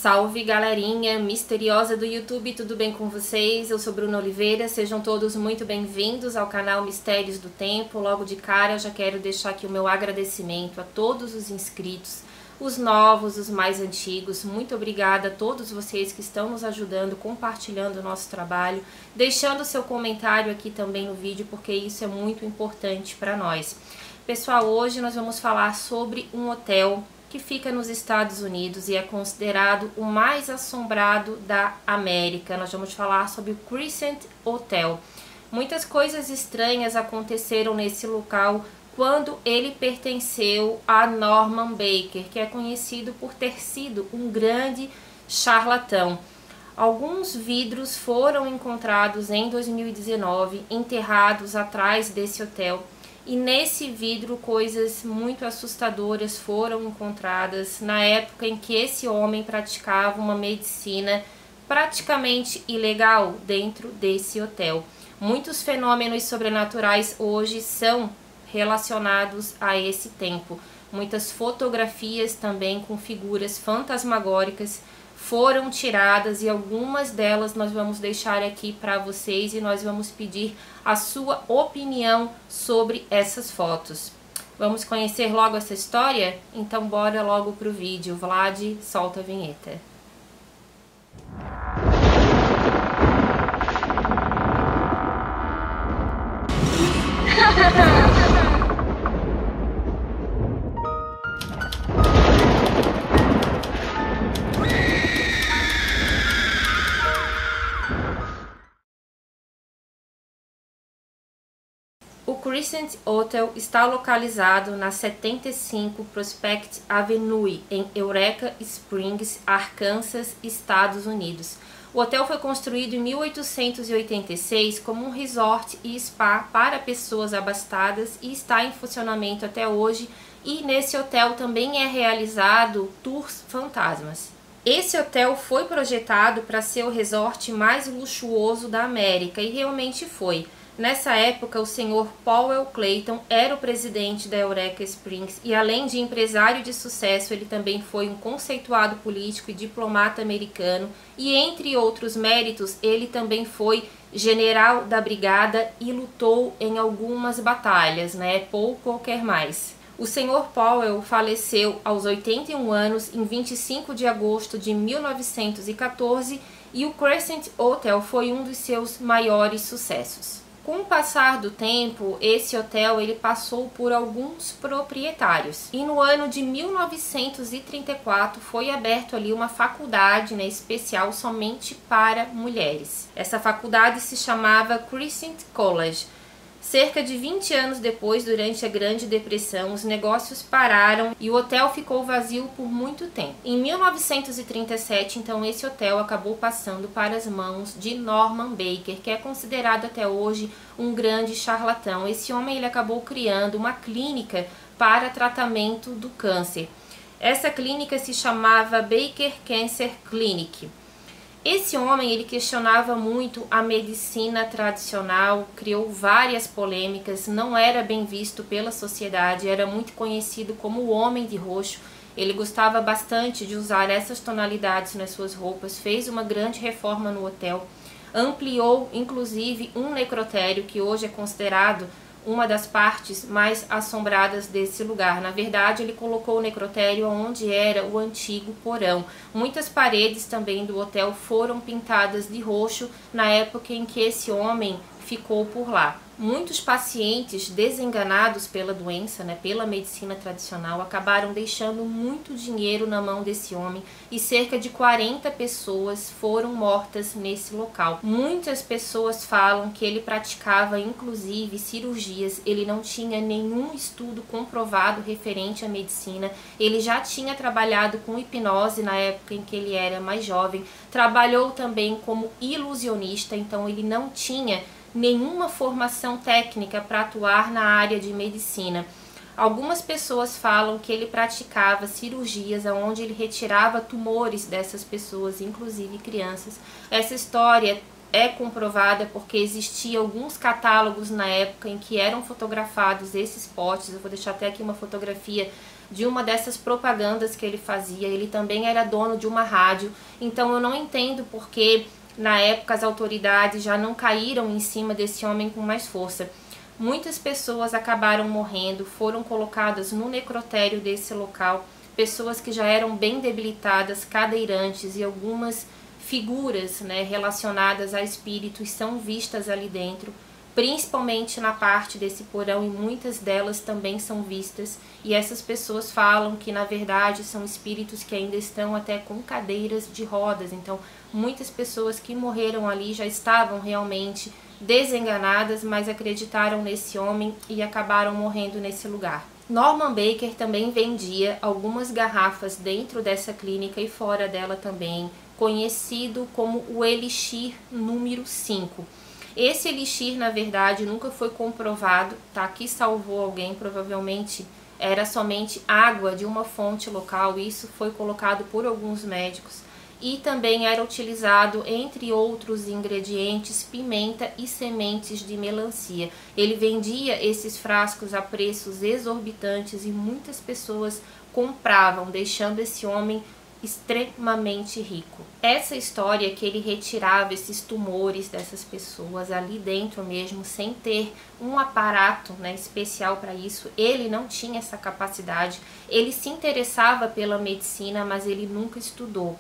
Salve galerinha misteriosa do YouTube, tudo bem com vocês? Eu sou Bruna Oliveira, sejam todos muito bem-vindos ao canal Mistérios do Tempo. Logo de cara eu já quero deixar aqui o meu agradecimento a todos os inscritos, os novos, os mais antigos. Muito obrigada a todos vocês que estão nos ajudando, compartilhando o nosso trabalho, deixando seu comentário aqui também no vídeo, porque isso é muito importante para nós. Pessoal, hoje nós vamos falar sobre um hotel que fica nos Estados Unidos e é considerado o mais assombrado da América. Nós vamos falar sobre o Crescent Hotel. Muitas coisas estranhas aconteceram nesse local quando ele pertenceu a Norman Baker, que é conhecido por ter sido um grande charlatão. Alguns vidros foram encontrados em 2019, enterrados atrás desse hotel. E nesse vidro coisas muito assustadoras foram encontradas na época em que esse homem praticava uma medicina praticamente ilegal dentro desse hotel. Muitos fenômenos sobrenaturais hoje são relacionados a esse tempo. Muitas fotografias também com figuras fantasmagóricas foram tiradas e algumas delas nós vamos deixar aqui para vocês e nós vamos pedir a sua opinião sobre essas fotos. Vamos conhecer logo essa história? Então bora logo pro vídeo. Vlad, solta a vinheta. O Crescent Hotel está localizado na 75 Prospect Avenue, em Eureka Springs, Arkansas, Estados Unidos. O hotel foi construído em 1886 como um resort e spa para pessoas abastadas e está em funcionamento até hoje, e nesse hotel também é realizado tours fantasmas. Esse hotel foi projetado para ser o resort mais luxuoso da América e realmente foi. Nessa época, o senhor Powell Clayton era o presidente da Eureka Springs e, além de empresário de sucesso, ele também foi um conceituado político e diplomata americano e, entre outros méritos, ele também foi general da brigada e lutou em algumas batalhas, pouco qualquer mais. O senhor Powell faleceu aos 81 anos em 25 de agosto de 1914 e o Crescent Hotel foi um dos seus maiores sucessos. Com o passar do tempo, esse hotel ele passou por alguns proprietários. E no ano de 1934 foi aberto ali uma faculdade especial somente para mulheres. Essa faculdade se chamava Crescent College. Cerca de 20 anos depois, durante a Grande Depressão, os negócios pararam e o hotel ficou vazio por muito tempo. Em 1937, então, esse hotel acabou passando para as mãos de Norman Baker, que é considerado até hoje um grande charlatão. Esse homem ele acabou criando uma clínica para tratamento do câncer. Essa clínica se chamava Baker Cancer Clinic. Esse homem ele questionava muito a medicina tradicional, criou várias polêmicas, não era bem visto pela sociedade, era muito conhecido como o Homem de Roxo. Ele gostava bastante de usar essas tonalidades nas suas roupas, fez uma grande reforma no hotel, ampliou inclusive um necrotério que hoje é considerado uma das partes mais assombradas desse lugar. Na verdade, ele colocou o necrotério onde era o antigo porão. Muitas paredes também do hotel foram pintadas de roxo na época em que esse homem ficou por lá. Muitos pacientes desenganados pela doença, pela medicina tradicional, acabaram deixando muito dinheiro na mão desse homem e cerca de 40 pessoas foram mortas nesse local. Muitas pessoas falam que ele praticava inclusive cirurgias, ele não tinha nenhum estudo comprovado referente à medicina, ele já tinha trabalhado com hipnose na época em que ele era mais jovem, trabalhou também como ilusionista, então ele não tinha nenhuma formação técnica para atuar na área de medicina. Algumas pessoas falam que ele praticava cirurgias onde ele retirava tumores dessas pessoas, inclusive crianças. Essa história é comprovada porque existiam alguns catálogos na época em que eram fotografados esses potes. Eu vou deixar até aqui uma fotografia de uma dessas propagandas que ele fazia. Ele também era dono de uma rádio, então eu não entendo porque na época as autoridades já não caíram em cima desse homem com mais força. Muitas pessoas acabaram morrendo, foram colocadas no necrotério desse local, pessoas que já eram bem debilitadas, cadeirantes, e algumas figuras, né, relacionadas a espíritos são vistas ali dentro, principalmente na parte desse porão, e muitas delas também são vistas, e essas pessoas falam que na verdade são espíritos que ainda estão até com cadeiras de rodas. Então muitas pessoas que morreram ali já estavam realmente desenganadas, mas acreditaram nesse homem e acabaram morrendo nesse lugar. Norman Baker também vendia algumas garrafas dentro dessa clínica e fora dela também, conhecido como o Elixir número 5. Esse elixir, na verdade, nunca foi comprovado, tá? Que salvou alguém, provavelmente era somente água de uma fonte local, isso foi colocado por alguns médicos. E também era utilizado, entre outros ingredientes, pimenta e sementes de melancia. Ele vendia esses frascos a preços exorbitantes e muitas pessoas compravam, deixando esse homem extremamente rico. Essa história que ele retirava esses tumores dessas pessoas ali dentro mesmo, sem ter um aparato, né, especial para isso, ele não tinha essa capacidade. Ele se interessava pela medicina, mas ele nunca estudou.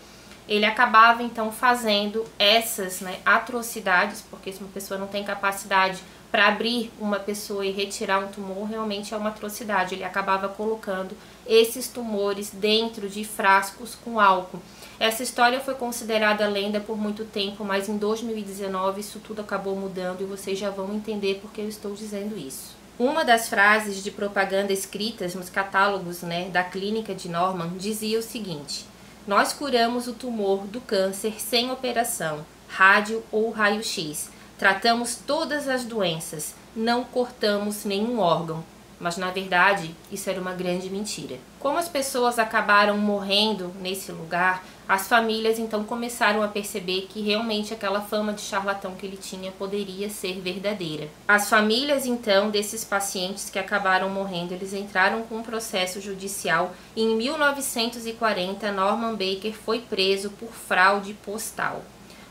Ele acabava então fazendo essas, né, atrocidades, porque se uma pessoa não tem capacidade para abrir uma pessoa e retirar um tumor, realmente é uma atrocidade. Ele acabava colocando esses tumores dentro de frascos com álcool. Essa história foi considerada lenda por muito tempo, mas em 2019 isso tudo acabou mudando e vocês já vão entender porque eu estou dizendo isso. Uma das frases de propaganda escritas nos catálogos, né, da clínica de Norman dizia o seguinte: nós curamos o tumor do câncer sem operação, rádio ou raio-x. Tratamos todas as doenças, não cortamos nenhum órgão. Mas na verdade, isso era uma grande mentira. Como as pessoas acabaram morrendo nesse lugar, as famílias então começaram a perceber que realmente aquela fama de charlatão que ele tinha poderia ser verdadeira. As famílias então desses pacientes que acabaram morrendo, eles entraram com um processo judicial e em 1940 Norman Baker foi preso por fraude postal.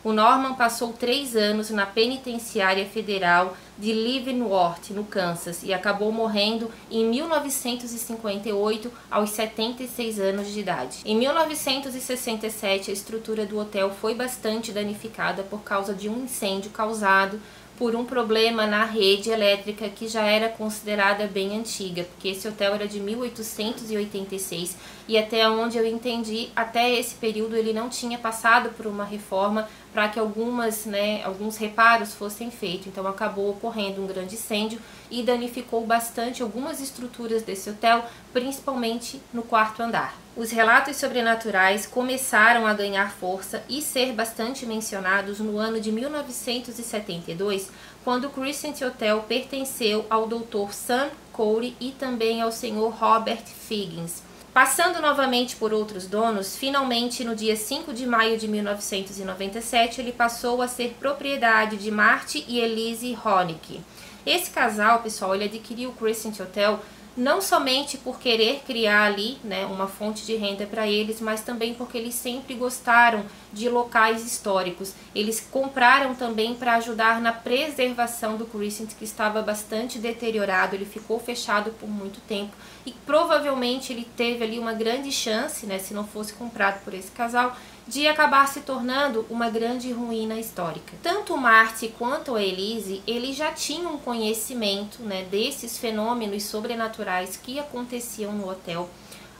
O Norman passou 3 anos na penitenciária federal de Leavenworth, no Kansas, e acabou morrendo em 1958, aos 76 anos de idade. Em 1967, a estrutura do hotel foi bastante danificada por causa de um incêndio causado por um problema na rede elétrica que já era considerada bem antiga, porque esse hotel era de 1886 e até onde eu entendi, até esse período ele não tinha passado por uma reforma para que alguns reparos fossem feitos. Então acabou ocorrendo um grande incêndio e danificou bastante algumas estruturas desse hotel, principalmente no 4º andar. Os relatos sobrenaturais começaram a ganhar força e ser bastante mencionados no ano de 1972, quando o Crescent Hotel pertenceu ao Dr. Sam Corey e também ao Sr. Robert Figgins. Passando novamente por outros donos, finalmente no dia 5 de maio de 1997 ele passou a ser propriedade de Marty e Elise Honig. Esse casal, pessoal, ele adquiriu o Crescent Hotel não somente por querer criar ali, né, uma fonte de renda para eles, mas também porque eles sempre gostaram de locais históricos. Eles compraram também para ajudar na preservação do Crescent, que estava bastante deteriorado, ele ficou fechado por muito tempo e provavelmente ele teve ali uma grande chance, né, se não fosse comprado por esse casal, de acabar se tornando uma grande ruína histórica. Tanto o Marty quanto a Elise, eles já tinham um conhecimento, né, desses fenômenos sobrenaturais que aconteciam no hotel.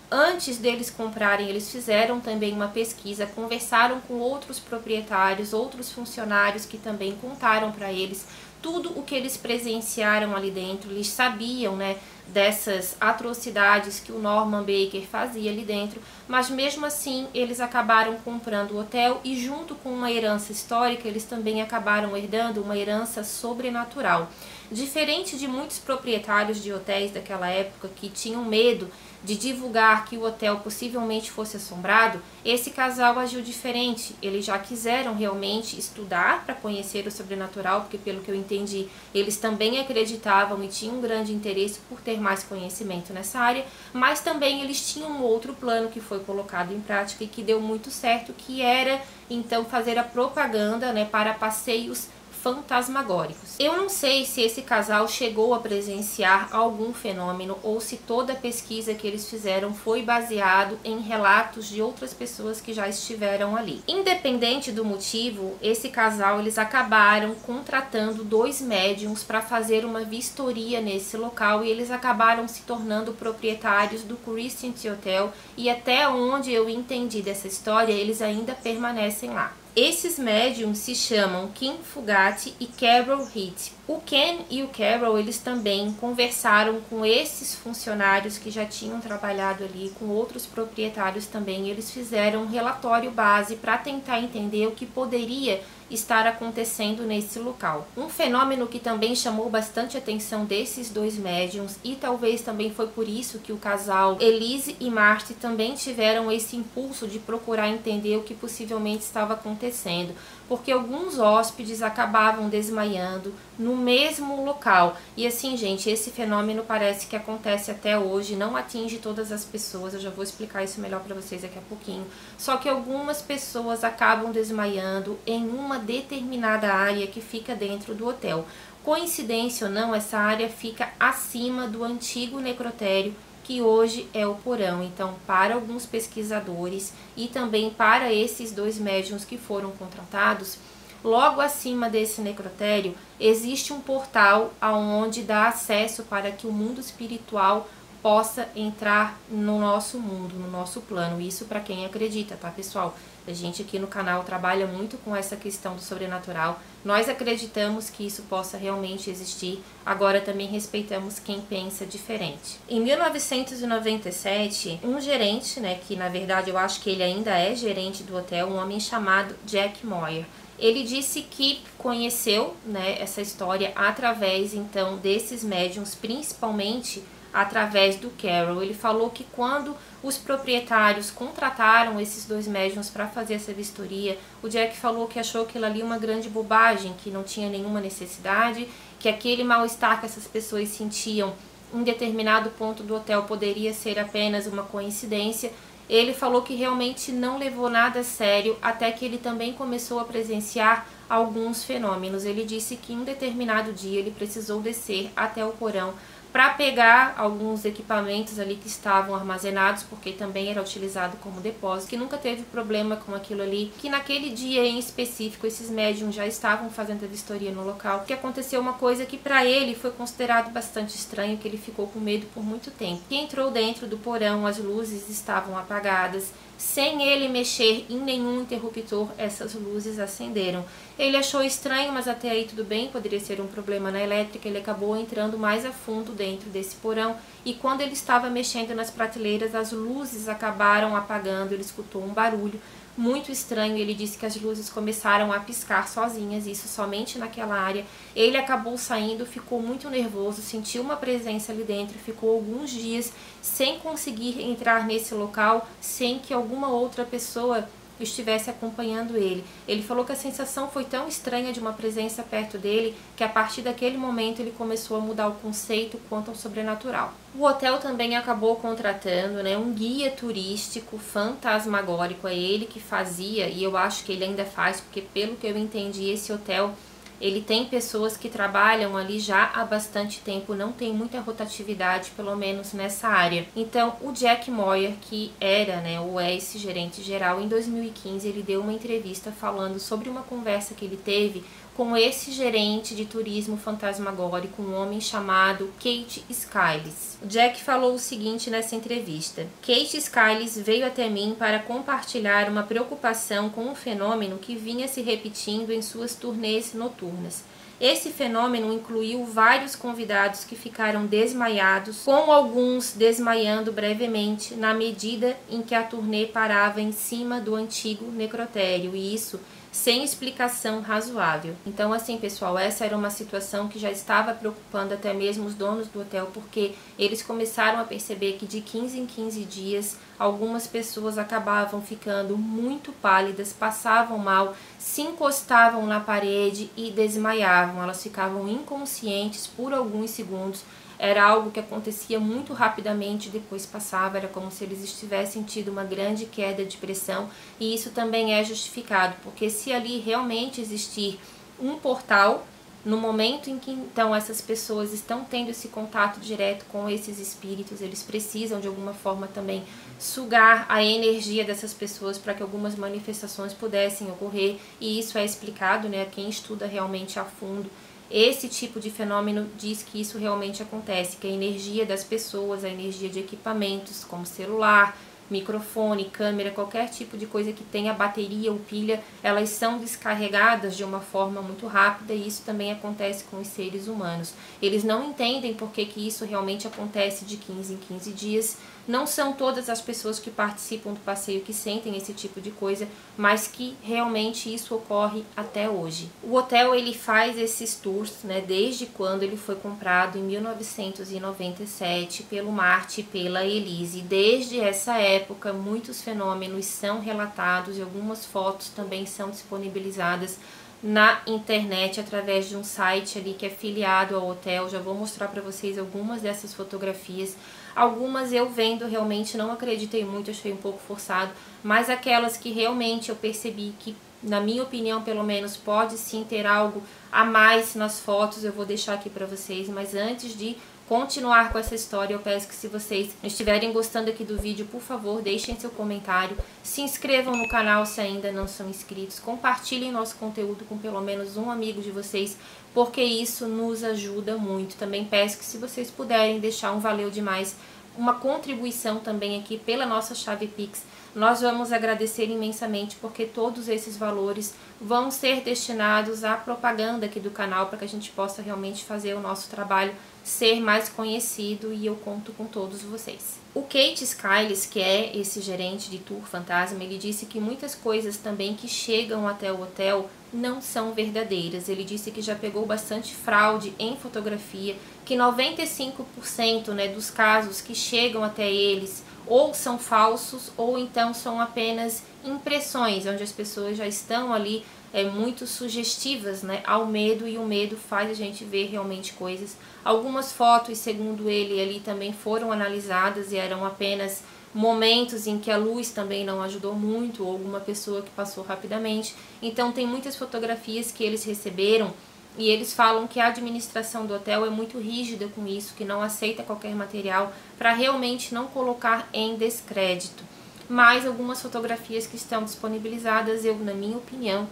Antes deles comprarem, eles fizeram também uma pesquisa, conversaram com outros proprietários, outros funcionários que também contaram para eles tudo o que eles presenciaram ali dentro. Eles sabiam, né, dessas atrocidades que o Norman Baker fazia ali dentro, mas mesmo assim eles acabaram comprando o hotel e junto com uma herança histórica, eles também acabaram herdando uma herança sobrenatural. Diferente de muitos proprietários de hotéis daquela época que tinham medo de divulgar que o hotel possivelmente fosse assombrado, esse casal agiu diferente. Eles já quiseram realmente estudar para conhecer o sobrenatural, porque pelo que eu entendi, eles também acreditavam e tinham um grande interesse por ter ter mais conhecimento nessa área, mas também eles tinham um outro plano que foi colocado em prática e que deu muito certo, que era então fazer a propaganda, né, para passeios fantasmagóricos. Eu não sei se esse casal chegou a presenciar algum fenômeno ou se toda a pesquisa que eles fizeram foi baseado em relatos de outras pessoas que já estiveram ali. Independente do motivo, esse casal eles acabaram contratando 2 médiums para fazer uma vistoria nesse local e eles acabaram se tornando proprietários do Crescent Hotel, e até onde eu entendi dessa história, eles ainda permanecem lá. Esses médiums se chamam Kim Fugate e Carol Heath. O Ken e o Carol, eles também conversaram com esses funcionários que já tinham trabalhado ali, com outros proprietários também. Eles fizeram um relatório base para tentar entender o que poderia estar acontecendo nesse local. Um fenômeno que também chamou bastante atenção desses 2 médiums, e talvez também foi por isso que o casal Elise e Marty também tiveram esse impulso de procurar entender o que possivelmente estava acontecendo, porque alguns hóspedes acabavam desmaiando no mesmo local. E assim, gente, esse fenômeno parece que acontece até hoje, não atinge todas as pessoas, eu já vou explicar isso melhor para vocês daqui a pouquinho. Só que algumas pessoas acabam desmaiando em uma determinada área que fica dentro do hotel. Coincidência ou não, essa área fica acima do antigo necrotério, que hoje é o porão. Então, para alguns pesquisadores e também para esses 2 médiuns que foram contratados, logo acima desse necrotério existe um portal aonde dá acesso para que o mundo espiritual possa entrar no nosso mundo, no nosso plano. Isso para quem acredita, tá, pessoal? A gente aqui no canal trabalha muito com essa questão do sobrenatural. Nós acreditamos que isso possa realmente existir, agora também respeitamos quem pensa diferente. Em 1997, um gerente, né, que na verdade eu acho que ele ainda é gerente do hotel, um homem chamado Jack Moyer, ele disse que conheceu, né, essa história através então desses médiums, principalmente através do Carol. Ele falou que quando os proprietários contrataram esses 2 médiums para fazer essa vistoria, o Jack falou que achou aquilo ali uma grande bobagem, que não tinha nenhuma necessidade, que aquele mal-estar que essas pessoas sentiam em determinado ponto do hotel poderia ser apenas uma coincidência. Ele falou que realmente não levou nada a sério, até que ele também começou a presenciar alguns fenômenos. Ele disse que em um determinado dia ele precisou descer até o porão para pegar alguns equipamentos ali que estavam armazenados, porque também era utilizado como depósito, que nunca teve problema com aquilo ali, que naquele dia em específico esses médiums já estavam fazendo a vistoria no local, que aconteceu uma coisa que para ele foi considerado bastante estranho, que ele ficou com medo por muito tempo. Que entrou dentro do porão, as luzes estavam apagadas, sem ele mexer em nenhum interruptor, essas luzes acenderam. Ele achou estranho, mas até aí tudo bem, poderia ser um problema na elétrica. Ele acabou entrando mais a fundo dentro desse porão, e quando ele estava mexendo nas prateleiras, as luzes acabaram apagando. Ele escutou um barulho muito estranho. Ele disse que as luzes começaram a piscar sozinhas, isso somente naquela área. Ele acabou saindo, ficou muito nervoso, sentiu uma presença ali dentro, ficou alguns dias sem conseguir entrar nesse local, sem que alguma outra pessoa estivesse acompanhando ele. Ele falou que a sensação foi tão estranha de uma presença perto dele, que a partir daquele momento ele começou a mudar o conceito quanto ao sobrenatural. O hotel também acabou contratando, né, um guia turístico fantasmagórico. É ele que fazia, e eu acho que ele ainda faz, porque pelo que eu entendi, esse hotel ele tem pessoas que trabalham ali já há bastante tempo, não tem muita rotatividade, pelo menos nessa área. Então, o Jack Moyer, que era, né, ou é esse gerente geral, em 2015 ele deu uma entrevista falando sobre uma conversa que ele teve com esse gerente de turismo fantasmagórico, um homem chamado Kate Skiles. O Jack falou o seguinte nessa entrevista: Kate Skiles veio até mim para compartilhar uma preocupação com um fenômeno que vinha se repetindo em suas turnês noturnas. Esse fenômeno incluiu vários convidados que ficaram desmaiados, com alguns desmaiando brevemente na medida em que a turnê parava em cima do antigo necrotério, e isso sem explicação razoável. Então, assim, pessoal, essa era uma situação que já estava preocupando até mesmo os donos do hotel, porque eles começaram a perceber que de 15 em 15 dias algumas pessoas acabavam ficando muito pálidas, passavam mal, se encostavam na parede e desmaiavam. Elas ficavam inconscientes por alguns segundos. Era algo que acontecia muito rapidamente, depois passava, era como se eles estivessem tido uma grande queda de pressão, e isso também é justificado, porque se ali realmente existir um portal, no momento em que então essas pessoas estão tendo esse contato direto com esses espíritos, eles precisam de alguma forma também sugar a energia dessas pessoas para que algumas manifestações pudessem ocorrer, e isso é explicado, né, quem estuda realmente a fundo esse tipo de fenômeno diz que isso realmente acontece, que a energia das pessoas, a energia de equipamentos como celular, microfone, câmera, qualquer tipo de coisa que tenha bateria ou pilha, elas são descarregadas de uma forma muito rápida, e isso também acontece com os seres humanos. Eles não entendem por que isso realmente acontece de 15 em 15 dias. Não são todas as pessoas que participam do passeio que sentem esse tipo de coisa, mas que realmente isso ocorre até hoje. O hotel ele faz esses tours, né, desde quando ele foi comprado em 1997 pelo Marte e pela Elise. Desde essa época, muitos fenômenos são relatados e algumas fotos também são disponibilizadas na internet através de um site ali que é filiado ao hotel. Já vou mostrar para vocês algumas dessas fotografias. Algumas eu vendo realmente não acreditei muito, achei um pouco forçado, mas aquelas que realmente eu percebi que, na minha opinião pelo menos, pode sim ter algo a mais nas fotos, eu vou deixar aqui para vocês. Mas antes de continuar com essa história, eu peço que, se vocês estiverem gostando aqui do vídeo, por favor, deixem seu comentário, se inscrevam no canal se ainda não são inscritos, compartilhem nosso conteúdo com pelo menos um amigo de vocês, porque isso nos ajuda muito. Também peço que, se vocês puderem deixar um valeu demais, uma contribuição também aqui pela nossa chave Pix, nós vamos agradecer imensamente, porque todos esses valores vão ser destinados à propaganda aqui do canal, para que a gente possa realmente fazer o nosso trabalho ser mais conhecido, e eu conto com todos vocês. O Kate Skiles, que é esse gerente de tour fantasma, ele disse que muitas coisas também que chegam até o hotel não são verdadeiras. Ele disse que já pegou bastante fraude em fotografia, que 95%, né, dos casos que chegam até eles ou são falsos ou então são apenas impressões, onde as pessoas já estão ali muito sugestivas, né, ao medo, e o medo faz a gente ver realmente coisas. Algumas fotos, segundo ele, ali também foram analisadas e eram apenas momentos em que a luz também não ajudou muito, ou alguma pessoa que passou rapidamente. Então tem muitas fotografias que eles receberam, e eles falam que a administração do hotel é muito rígida com isso, que não aceita qualquer material para realmente não colocar em descrédito. Mas algumas fotografias que estão disponibilizadas, eu, na minha opinião,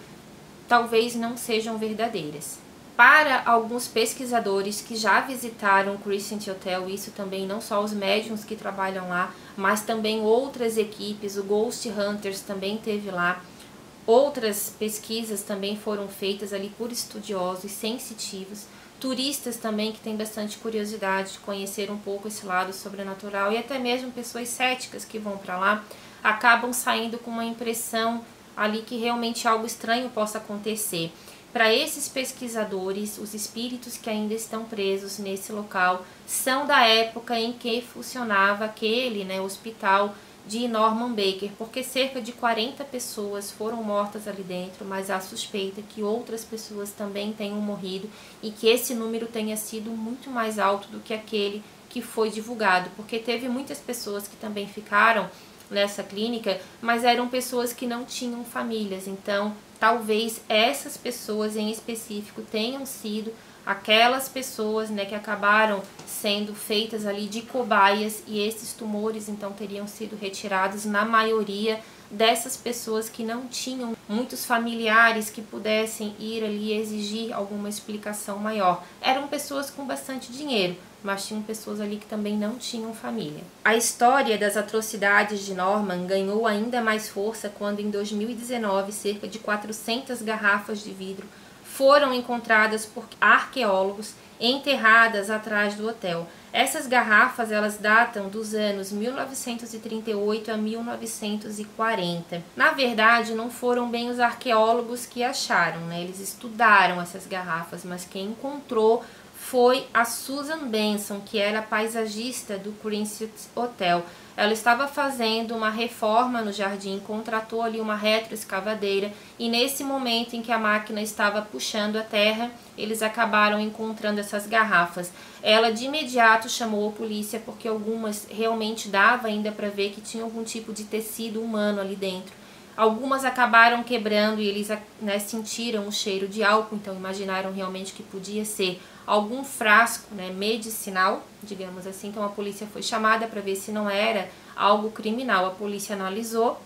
talvez não sejam verdadeiras. Para alguns pesquisadores que já visitaram o Crescent Hotel, isso também não só os médiums que trabalham lá, mas também outras equipes, o Ghost Hunters também teve lá. Outras pesquisas também foram feitas ali por estudiosos sensitivos, turistas também que têm bastante curiosidade de conhecer um pouco esse lado sobrenatural, e até mesmo pessoas céticas que vão para lá acabam saindo com uma impressão ali que realmente algo estranho possa acontecer. Para esses pesquisadores, os espíritos que ainda estão presos nesse local são da época em que funcionava aquele, né, hospital de Norman Baker, porque cerca de 40 pessoas foram mortas ali dentro, mas há suspeita que outras pessoas também tenham morrido e que esse número tenha sido muito mais alto do que aquele que foi divulgado, porque teve muitas pessoas que também ficaram nessa clínica, mas eram pessoas que não tinham famílias. Então talvez essas pessoas em específico tenham sido aquelas pessoas, né, que acabaram sendo feitas ali de cobaias, e esses tumores então teriam sido retirados na maioria dessas pessoas que não tinham muitos familiares que pudessem ir ali exigir alguma explicação maior. Eram pessoas com bastante dinheiro, mas tinham pessoas ali que também não tinham família. A história das atrocidades de Norman ganhou ainda mais força quando, em 2019, cerca de 400 garrafas de vidro foram encontradas por arqueólogos enterradas atrás do hotel. Essas garrafas, elas datam dos anos 1938 a 1940. Na verdade, não foram bem os arqueólogos que acharam, né? Eles estudaram essas garrafas, mas quem encontrou foi a Susan Benson, que era paisagista do Crescent Hotel. Ela estava fazendo uma reforma no jardim, contratou ali uma retroescavadeira e nesse momento em que a máquina estava puxando a terra, eles acabaram encontrando essas garrafas. Ela de imediato chamou a polícia porque algumas realmente dava ainda para ver que tinha algum tipo de tecido humano ali dentro. Algumas acabaram quebrando e eles, né, sentiram o cheiro de álcool, então imaginaram realmente que podia ser algum frasco, né, medicinal, digamos assim. Então a polícia foi chamada para ver se não era algo criminal. A polícia analisou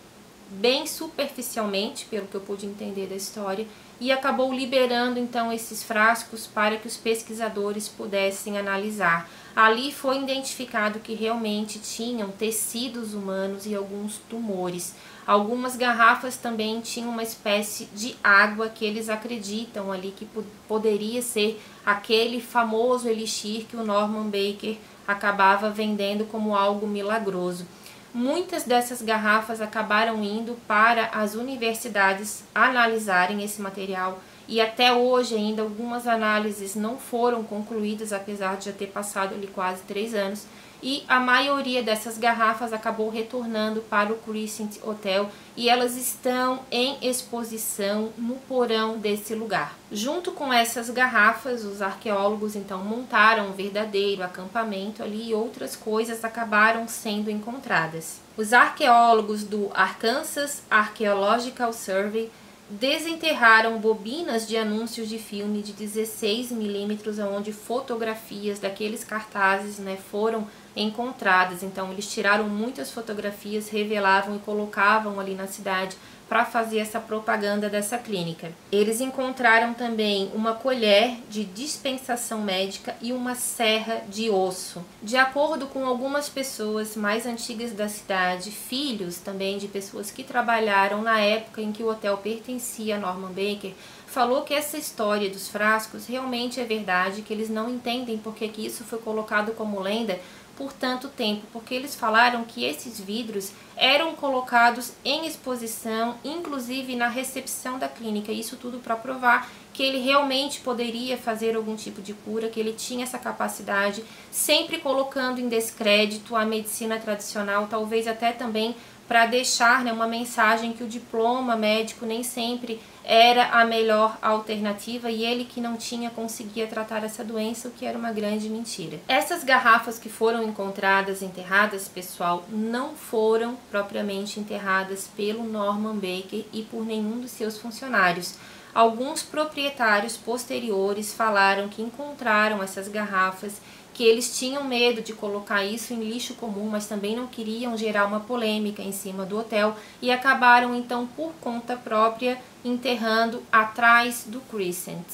bem superficialmente, pelo que eu pude entender da história, e acabou liberando então esses frascos para que os pesquisadores pudessem analisar. Ali foi identificado que realmente tinham tecidos humanos e alguns tumores. Algumas garrafas também tinham uma espécie de água que eles acreditam ali que poderia ser aquele famoso elixir que o Norman Baker acabava vendendo como algo milagroso. Muitas dessas garrafas acabaram indo para as universidades analisarem esse material e até hoje ainda algumas análises não foram concluídas, apesar de já ter passado ali quase 3 anos. E a maioria dessas garrafas acabou retornando para o Crescent Hotel e elas estão em exposição no porão desse lugar. Junto com essas garrafas, os arqueólogos então montaram um verdadeiro acampamento ali e outras coisas acabaram sendo encontradas. Os arqueólogos do Arkansas Archaeological Survey desenterraram bobinas de anúncios de filme de 16 milímetros, onde fotografias daqueles cartazes, né, foram encontradas. Então eles tiraram muitas fotografias, revelavam e colocavam ali na cidade para fazer essa propaganda dessa clínica. Eles encontraram também uma colher de dispensação médica e uma serra de osso. De acordo com algumas pessoas mais antigas da cidade, filhos também de pessoas que trabalharam na época em que o hotel pertencia a Norman Baker, falou que essa história dos frascos realmente é verdade, que eles não entendem porque que isso foi colocado como lenda por tanto tempo, porque eles falaram que esses vidros eram colocados em exposição, inclusive na recepção da clínica, isso tudo para provar que ele realmente poderia fazer algum tipo de cura, que ele tinha essa capacidade, sempre colocando em descrédito a medicina tradicional, talvez até também para deixar, né, uma mensagem que o diploma médico nem sempre era a melhor alternativa e ele que não tinha conseguia tratar essa doença, o que era uma grande mentira. Essas garrafas que foram encontradas enterradas, pessoal, não foram propriamente enterradas pelo Norman Baker e por nenhum dos seus funcionários. Alguns proprietários posteriores falaram que encontraram essas garrafas, que eles tinham medo de colocar isso em lixo comum, mas também não queriam gerar uma polêmica em cima do hotel e acabaram então por conta própria enterrando atrás do Crescent.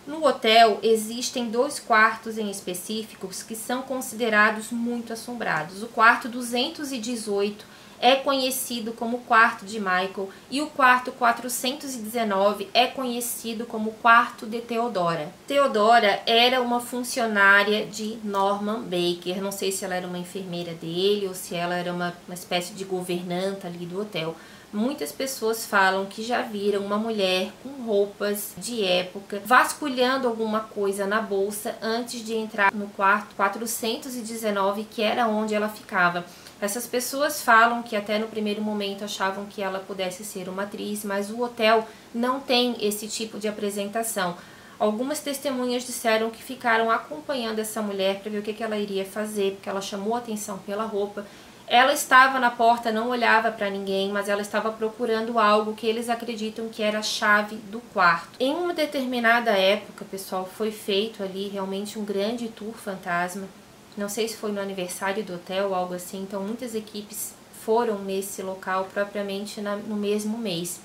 No hotel existem 2 quartos em específicos que são considerados muito assombrados. O quarto 218 é conhecido como quarto de Michael e o quarto 419 é conhecido como quarto de Theodora. Theodora era uma funcionária de Norman Baker, não sei se ela era uma enfermeira dele ou se ela era uma espécie de governanta ali do hotel. Muitas pessoas falam que já viram uma mulher com roupas de época vasculhando alguma coisa na bolsa antes de entrar no quarto 419, que era onde ela ficava. Essas pessoas falam que até no primeiro momento achavam que ela pudesse ser uma atriz, mas o hotel não tem esse tipo de apresentação. Algumas testemunhas disseram que ficaram acompanhando essa mulher para ver o que ela iria fazer, porque ela chamou a atenção pela roupa. Ela estava na porta, não olhava para ninguém, mas ela estava procurando algo que eles acreditam que era a chave do quarto. Em uma determinada época, pessoal, foi feito ali realmente um grande tour fantasma. Não sei se foi no aniversário do hotel ou algo assim, então muitas equipes foram nesse local propriamente no mesmo mês.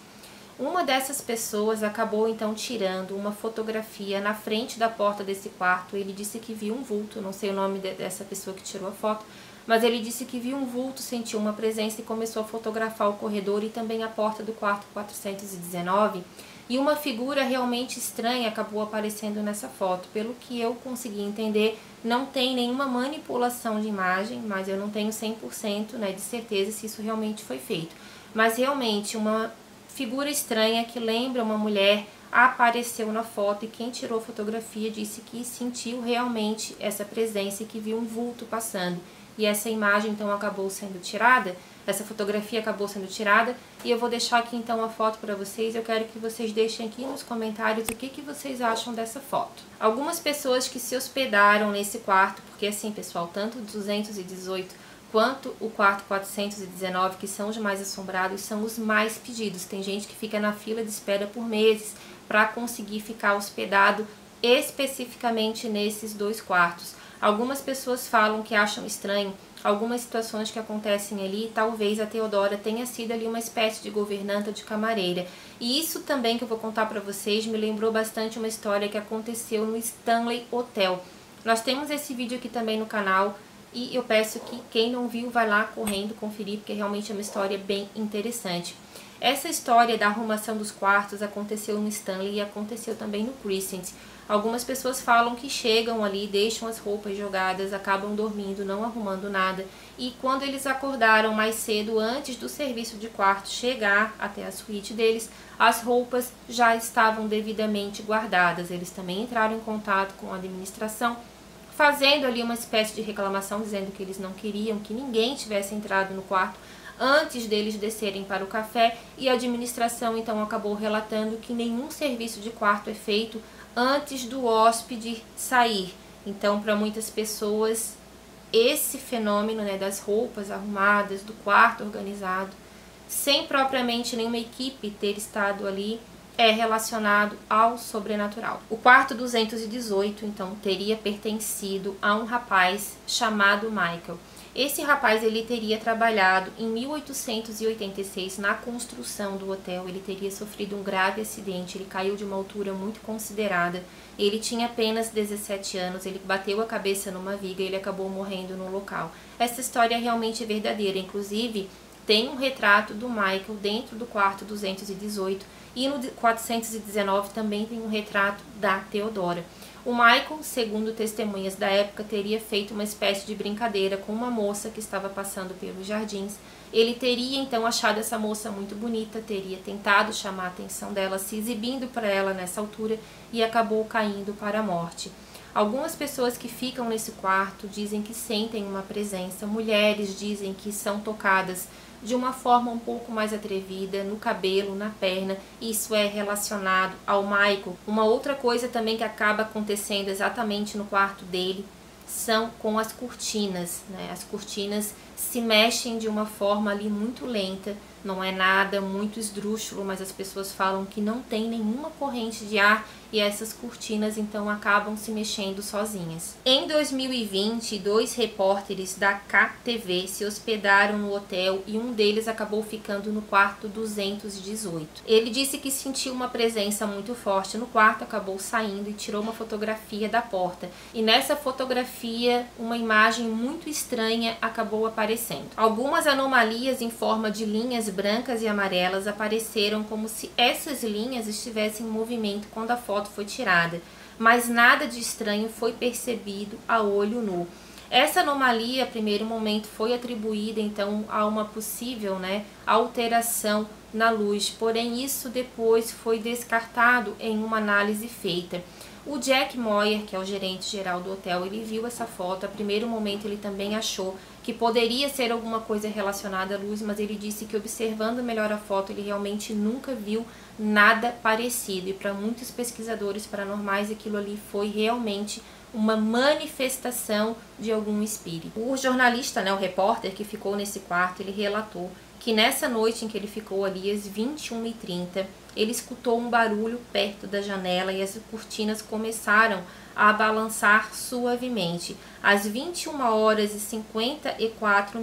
Uma dessas pessoas acabou então tirando uma fotografia na frente da porta desse quarto. Ele disse que viu um vulto, não sei o nome dessa pessoa que tirou a foto, mas ele disse que viu um vulto, sentiu uma presença e começou a fotografar o corredor e também a porta do quarto 419. E uma figura realmente estranha acabou aparecendo nessa foto. Pelo que eu consegui entender, não tem nenhuma manipulação de imagem, mas eu não tenho 100%, né, de certeza se isso realmente foi feito. Mas realmente uma figura estranha que lembra uma mulher apareceu na foto, e quem tirou a fotografia disse que sentiu realmente essa presença e que viu um vulto passando. E essa imagem então acabou sendo tirada, essa fotografia acabou sendo tirada, e eu vou deixar aqui então a foto para vocês. Eu quero que vocês deixem aqui nos comentários o que vocês acham dessa foto. Algumas pessoas que se hospedaram nesse quarto, porque assim pessoal, tanto o 218 quanto o quarto 419, que são os mais assombrados, são os mais pedidos. Tem gente que fica na fila de espera por meses para conseguir ficar hospedado especificamente nesses 2 quartos. Algumas pessoas falam que acham estranho algumas situações que acontecem ali. Talvez a Teodora tenha sido ali uma espécie de governanta, de camareira. E isso também que eu vou contar para vocês me lembrou bastante uma história que aconteceu no Stanley Hotel. Nós temos esse vídeo aqui também no canal, e eu peço que quem não viu vai lá correndo conferir, porque realmente é uma história bem interessante. Essa história da arrumação dos quartos aconteceu no Stanley e aconteceu também no Crescent. Algumas pessoas falam que chegam ali, deixam as roupas jogadas, acabam dormindo, não arrumando nada. E quando eles acordaram mais cedo, antes do serviço de quarto chegar até a suíte deles, as roupas já estavam devidamente guardadas. Eles também entraram em contato com a administração, fazendo ali uma espécie de reclamação, dizendo que eles não queriam que ninguém tivesse entrado no quarto antes deles descerem para o café, e a administração então acabou relatando que nenhum serviço de quarto é feito antes do hóspede sair. Então, para muitas pessoas, esse fenômeno, né, das roupas arrumadas, do quarto organizado, sem propriamente nenhuma equipe ter estado ali, é relacionado ao sobrenatural. O quarto 218, então, teria pertencido a um rapaz chamado Michael. Esse rapaz, ele teria trabalhado em 1886 na construção do hotel. Ele teria sofrido um grave acidente, ele caiu de uma altura muito considerada. Ele tinha apenas 17 anos, ele bateu a cabeça numa viga e ele acabou morrendo no local. Essa história é realmente verdadeira, inclusive tem um retrato do Michael dentro do quarto 218, e no 419 também tem um retrato da Teodora. O Michael, segundo testemunhas da época, teria feito uma espécie de brincadeira com uma moça que estava passando pelos jardins. Ele teria então achado essa moça muito bonita, teria tentado chamar a atenção dela, se exibindo para ela nessa altura, e acabou caindo para a morte. Algumas pessoas que ficam nesse quarto dizem que sentem uma presença. Mulheres dizem que são tocadas de uma forma um pouco mais atrevida, no cabelo, na perna. Isso é relacionado ao Michael. Uma outra coisa também que acaba acontecendo exatamente no quarto dele são com as cortinas, né? As cortinas se mexem de uma forma ali muito lenta, não é nada muito esdrúxulo, mas as pessoas falam que não tem nenhuma corrente de ar e essas cortinas então acabam se mexendo sozinhas. Em 2020, 2 repórteres da KTV se hospedaram no hotel e um deles acabou ficando no quarto 218. Ele disse que sentiu uma presença muito forte no quarto, acabou saindo e tirou uma fotografia da porta. E nessa fotografia, uma imagem muito estranha acabou aparecendo. Algumas anomalias em forma de linhas brancas e amarelas apareceram, como se essas linhas estivessem em movimento quando a foto foi tirada, mas nada de estranho foi percebido a olho nu. Essa anomalia, a primeiro momento, foi atribuída então a uma possível, alteração na luz, porém isso depois foi descartado em uma análise feita. O Jack Moyer, que é o gerente geral do hotel, ele viu essa foto. A primeiro momento ele também achou que poderia ser alguma coisa relacionada à luz, mas ele disse que, observando melhor a foto, ele realmente nunca viu nada parecido. E para muitos pesquisadores paranormais, aquilo ali foi realmente uma manifestação de algum espírito. O jornalista, o repórter que ficou nesse quarto, ele relatou que nessa noite em que ele ficou ali, às 21h30, ele escutou um barulho perto da janela e as cortinas começaram a balançar suavemente. Às 21h54,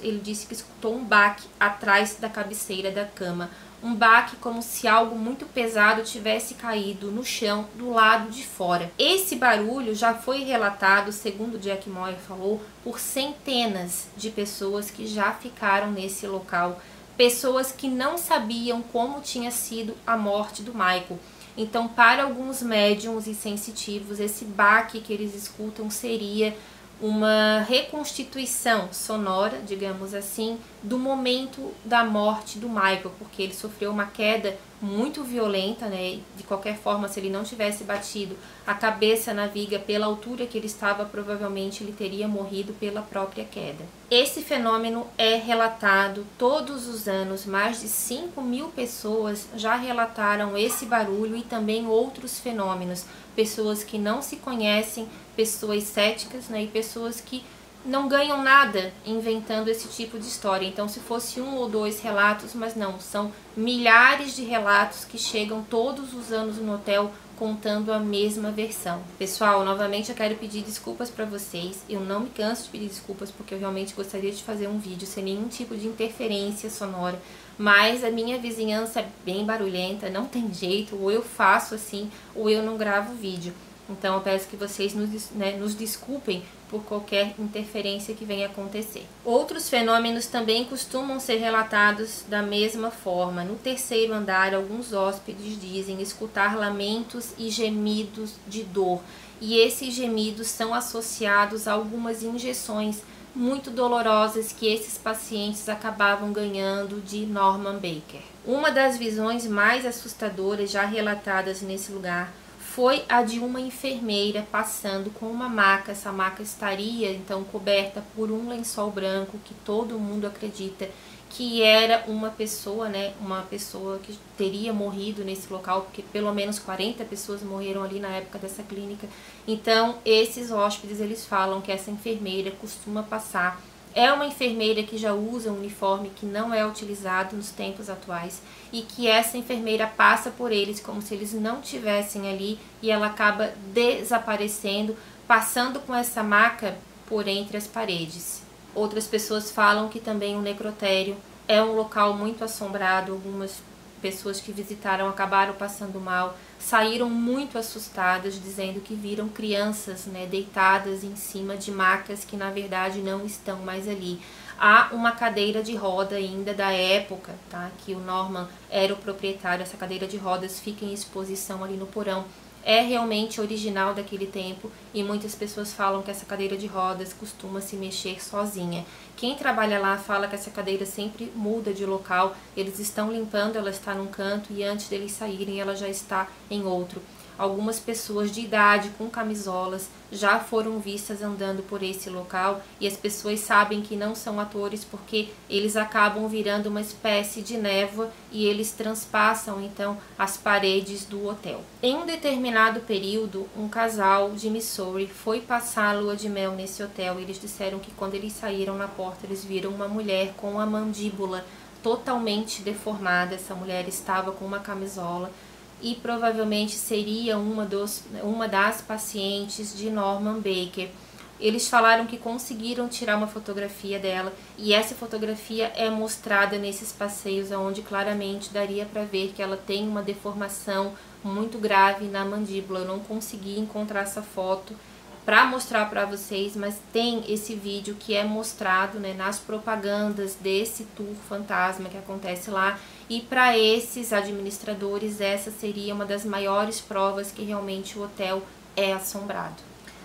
ele disse que escutou um baque atrás da cabeceira da cama. Um baque como se algo muito pesado tivesse caído no chão do lado de fora. Esse barulho já foi relatado, segundo Jack Moyer falou, por centenas de pessoas que já ficaram nesse local. Pessoas que não sabiam como tinha sido a morte do Michael. Então, para alguns médiums e sensitivos, esse baque que eles escutam seria uma reconstituição sonora, digamos assim, do momento da morte do Michael, porque ele sofreu uma queda muito violenta, né? De qualquer forma, se ele não tivesse batido a cabeça na viga pela altura que ele estava, provavelmente ele teria morrido pela própria queda. Esse fenômeno é relatado todos os anos. Mais de 5.000 pessoas já relataram esse barulho e também outros fenômenos. Pessoas que não se conhecem, pessoas céticas, né? E pessoas que não ganham nada inventando esse tipo de história. Então, se fosse 1 ou 2 relatos, mas não, são milhares de relatos que chegam todos os anos no hotel contando a mesma versão. Pessoal, novamente eu quero pedir desculpas para vocês. Eu não me canso de pedir desculpas porque eu realmente gostaria de fazer um vídeo sem nenhum tipo de interferência sonora, mas a minha vizinhança é bem barulhenta, não tem jeito, ou eu faço assim, ou eu não gravo vídeo. Então eu peço que vocês nos desculpem por qualquer interferência que venha acontecer. Outros fenômenos também costumam ser relatados da mesma forma. No 3º andar, alguns hóspedes dizem escutar lamentos e gemidos de dor. E esses gemidos são associados a algumas injeções muito dolorosas que esses pacientes acabavam ganhando de Norman Baker. Uma das visões mais assustadoras já relatadas nesse lugar foi a de uma enfermeira passando com uma maca. Essa maca estaria então coberta por um lençol branco que todo mundo acredita que era uma pessoa, né, uma pessoa que teria morrido nesse local, porque pelo menos 40 pessoas morreram ali na época dessa clínica. Então, esses hóspedes, eles falam que essa enfermeira costuma passar. É uma enfermeira que já usa um uniforme que não é utilizado nos tempos atuais e que essa enfermeira passa por eles como se eles não estivessem ali e ela acaba desaparecendo, passando com essa maca por entre as paredes. Outras pessoas falam que também o necrotério é um local muito assombrado. Algumas pessoas que visitaram acabaram passando mal, saíram muito assustadas, dizendo que viram crianças, né, deitadas em cima de macas que na verdade não estão mais ali. Há uma cadeira de roda ainda da época, tá, que o Norman era o proprietário. Essa cadeira de rodas fica em exposição ali no porão. É realmente original daquele tempo e muitas pessoas falam que essa cadeira de rodas costuma se mexer sozinha. Quem trabalha lá fala que essa cadeira sempre muda de local, eles estão limpando, ela está num canto e antes deles saírem ela já está em outro. Algumas pessoas de idade com camisolas já foram vistas andando por esse local e as pessoas sabem que não são atores porque eles acabam virando uma espécie de névoa e eles transpassam então as paredes do hotel. Em um determinado período, um casal de Missouri foi passar a lua de mel nesse hotel e eles disseram que quando eles saíram na porta eles viram uma mulher com a mandíbula totalmente deformada. Essa mulher estava com uma camisola e provavelmente seria uma das pacientes de Norman Baker. Eles falaram que conseguiram tirar uma fotografia dela e essa fotografia é mostrada nesses passeios onde claramente daria para ver que ela tem uma deformação muito grave na mandíbula. Eu não consegui encontrar essa foto para mostrar para vocês, mas tem esse vídeo que é mostrado, né, nas propagandas desse tour fantasma que acontece lá. E para esses administradores essa seria uma das maiores provas que realmente o hotel é assombrado.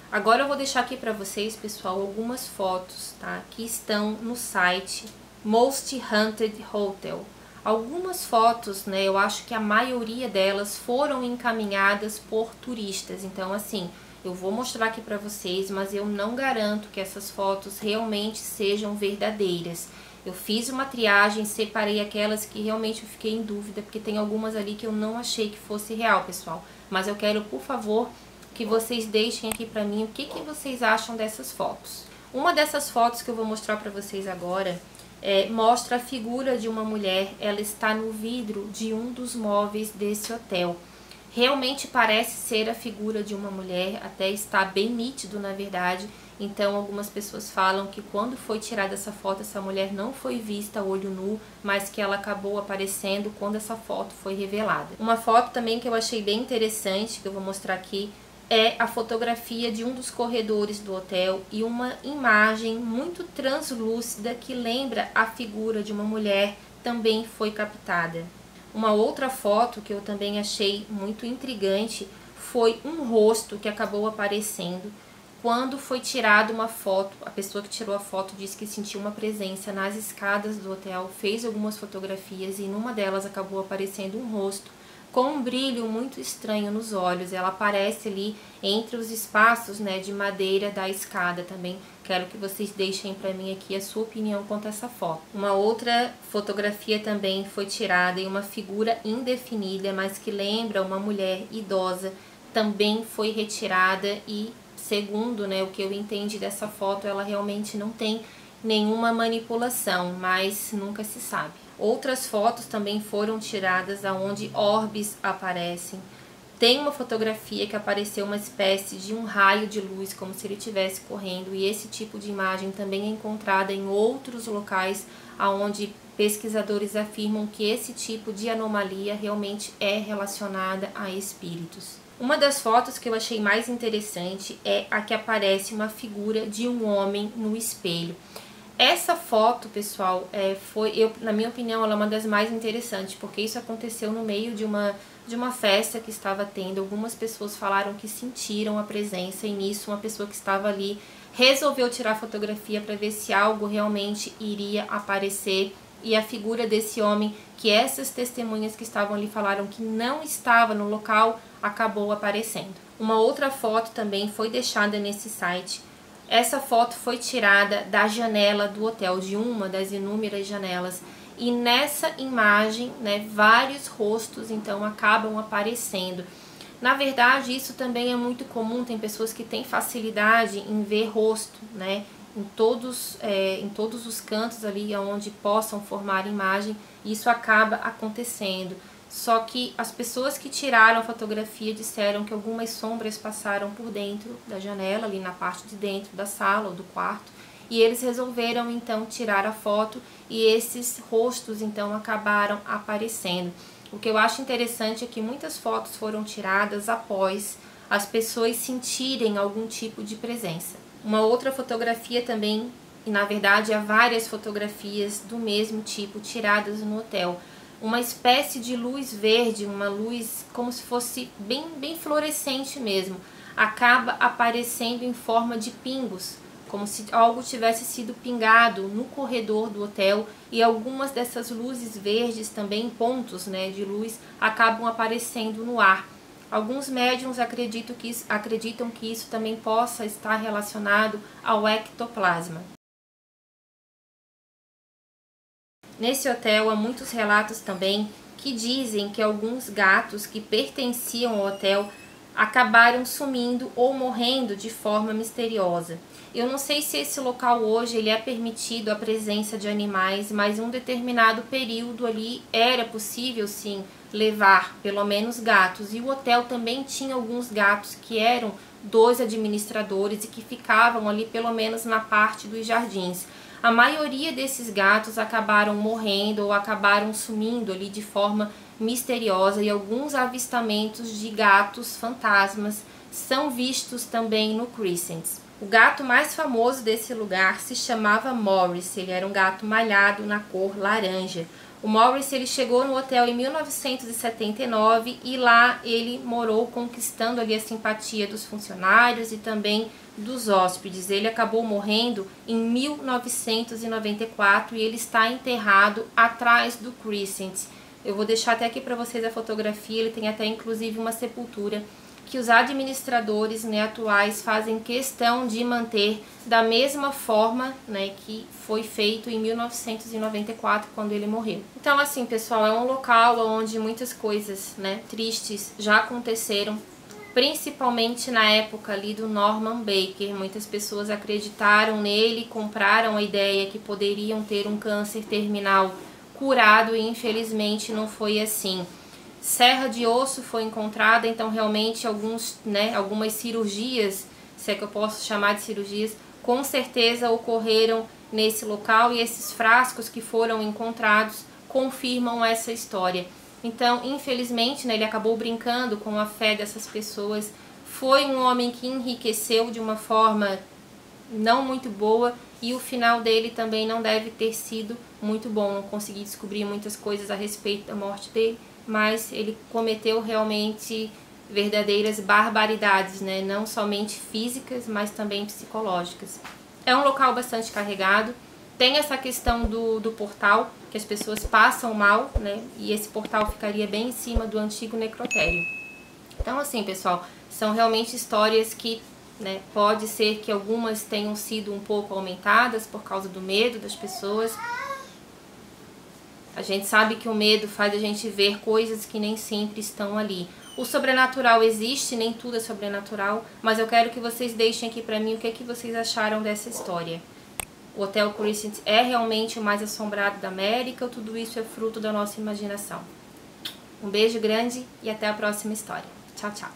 Agora eu vou deixar aqui para vocês, pessoal, algumas fotos, tá, que estão no site Most Haunted Hotel. Algumas fotos, né, eu acho que a maioria delas foram encaminhadas por turistas. Então, assim, eu vou mostrar aqui para vocês, mas eu não garanto que essas fotos realmente sejam verdadeiras. Eu fiz uma triagem, separei aquelas que realmente eu fiquei em dúvida, porque tem algumas ali que eu não achei que fosse real, pessoal. Mas eu quero, por favor, que vocês deixem aqui pra mim o que vocês acham dessas fotos. Uma dessas fotos que eu vou mostrar pra vocês agora mostra a figura de uma mulher. Ela está no vidro de um dos móveis desse hotel. Realmente parece ser a figura de uma mulher, até está bem nítido na verdade. Então algumas pessoas falam que quando foi tirada essa foto, essa mulher não foi vista a olho nu, mas que ela acabou aparecendo quando essa foto foi revelada. Uma foto também que eu achei bem interessante, que eu vou mostrar aqui, é a fotografia de um dos corredores do hotel e uma imagem muito translúcida que lembra a figura de uma mulher também foi captada. Uma outra foto que eu também achei muito intrigante foi um rosto que acabou aparecendo quando foi tirada uma foto, a pessoa que tirou a foto disse que sentiu uma presença nas escadas do hotel, fez algumas fotografias e numa delas acabou aparecendo um rosto com um brilho muito estranho nos olhos. Ela aparece ali entre os espaços, né, de madeira da escada também. Quero que vocês deixem para mim aqui a sua opinião quanto a essa foto. Uma outra fotografia também foi tirada em uma figura indefinida, mas que lembra uma mulher idosa, também foi retirada e, segundo, né, o que eu entendi dessa foto, ela realmente não tem nenhuma manipulação, mas nunca se sabe. Outras fotos também foram tiradas onde orbes aparecem. Tem uma fotografia que apareceu uma espécie de um raio de luz, como se ele estivesse correndo, e esse tipo de imagem também é encontrada em outros locais onde pesquisadores afirmam que esse tipo de anomalia realmente é relacionada a espíritos. Uma das fotos que eu achei mais interessante é a que aparece uma figura de um homem no espelho. Essa foto, pessoal, na minha opinião, ela é uma das mais interessantes, porque isso aconteceu no meio de uma festa que estava tendo. Algumas pessoas falaram que sentiram a presença e nisso uma pessoa que estava ali resolveu tirar fotografia para ver se algo realmente iria aparecer. E a figura desse homem, que essas testemunhas que estavam ali falaram que não estava no local, acabou aparecendo. Uma outra foto também foi deixada nesse site. Essa foto foi tirada da janela do hotel, de uma das inúmeras janelas. E nessa imagem, né, vários rostos então acabam aparecendo. Na verdade, isso também é muito comum, tem pessoas que têm facilidade em ver rosto, né, em todos os cantos ali onde possam formar imagem, isso acaba acontecendo. Só que as pessoas que tiraram a fotografia disseram que algumas sombras passaram por dentro da janela, ali na parte de dentro da sala ou do quarto, e eles resolveram então tirar a foto e esses rostos então acabaram aparecendo. O que eu acho interessante é que muitas fotos foram tiradas após as pessoas sentirem algum tipo de presença. Uma outra fotografia também, e na verdade há várias fotografias do mesmo tipo tiradas no hotel. Uma espécie de luz verde, uma luz como se fosse bem fluorescente mesmo, acaba aparecendo em forma de pingos, como se algo tivesse sido pingado no corredor do hotel, e algumas dessas luzes verdes também, pontos, né, de luz, acabam aparecendo no ar. Alguns médiums acreditam que isso também possa estar relacionado ao ectoplasma. Nesse hotel há muitos relatos também que dizem que alguns gatos que pertenciam ao hotel acabaram sumindo ou morrendo de forma misteriosa. Eu não sei se esse local hoje ele é permitido a presença de animais, mas em um determinado período ali era possível sim levar pelo menos gatos. E o hotel também tinha alguns gatos que eram dos administradores e que ficavam ali pelo menos na parte dos jardins. A maioria desses gatos acabaram morrendo ou acabaram sumindo ali de forma misteriosa, e alguns avistamentos de gatos fantasmas são vistos também no Crescent. O gato mais famoso desse lugar se chamava Morris, ele era um gato malhado na cor laranja. O Morris ele chegou no hotel em 1979 e lá ele morou conquistando ali a simpatia dos funcionários e também dos hóspedes. Ele acabou morrendo em 1994 e ele está enterrado atrás do Crescent. Eu vou deixar até aqui para vocês a fotografia, ele tem até inclusive uma sepultura que os administradores, né, atuais fazem questão de manter da mesma forma, né, que foi feito em 1994, quando ele morreu. Então, assim, pessoal, é um local onde muitas coisas, né, tristes já aconteceram, principalmente na época ali do Norman Baker. Muitas pessoas acreditaram nele, compraram a ideia que poderiam ter um câncer terminal curado e infelizmente não foi assim. Serra de osso foi encontrada, então realmente algumas cirurgias, se é que eu posso chamar de cirurgias, com certeza ocorreram nesse local, e esses frascos que foram encontrados confirmam essa história. Então, infelizmente, né, ele acabou brincando com a fé dessas pessoas. Foi um homem que enriqueceu de uma forma não muito boa, e o final dele também não deve ter sido muito bom. Não consegui descobrir muitas coisas a respeito da morte dele, mas ele cometeu realmente verdadeiras barbaridades, né? Não somente físicas, mas também psicológicas. É um local bastante carregado. Tem essa questão do portal, que as pessoas passam mal, né? E esse portal ficaria bem em cima do antigo necrotério. Então, assim, pessoal, são realmente histórias que, né, pode ser que algumas tenham sido um pouco aumentadas por causa do medo das pessoas. A gente sabe que o medo faz a gente ver coisas que nem sempre estão ali. O sobrenatural existe, nem tudo é sobrenatural, mas eu quero que vocês deixem aqui pra mim o que é que vocês acharam dessa história. O Hotel Crescent é realmente o mais assombrado da América ou tudo isso é fruto da nossa imaginação? Um beijo grande e até a próxima história. Tchau, tchau.